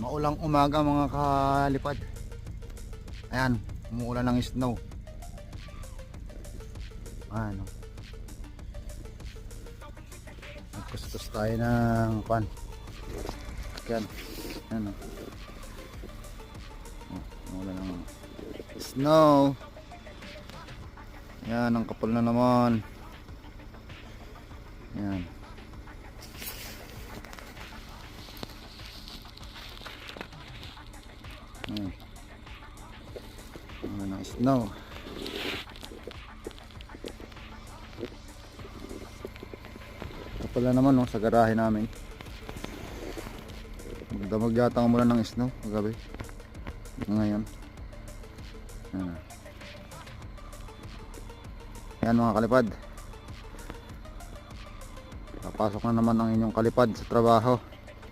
Maulang umaga mga kalipad. Ayan, umuulan ng snow. Ano? Nagkustos tayo ng pan. Yan. Ano? Umuulan ng snow. Yan, ang kapal na naman. Yan. Ayan. Ano ng snow. Kapal na naman no, sa garahe namin. Magdamag yata ang umulan ng snow kagabi. Ngayon. Ayan. Ayan mga kalipad. Papasok na naman ang inyong kalipad sa trabaho.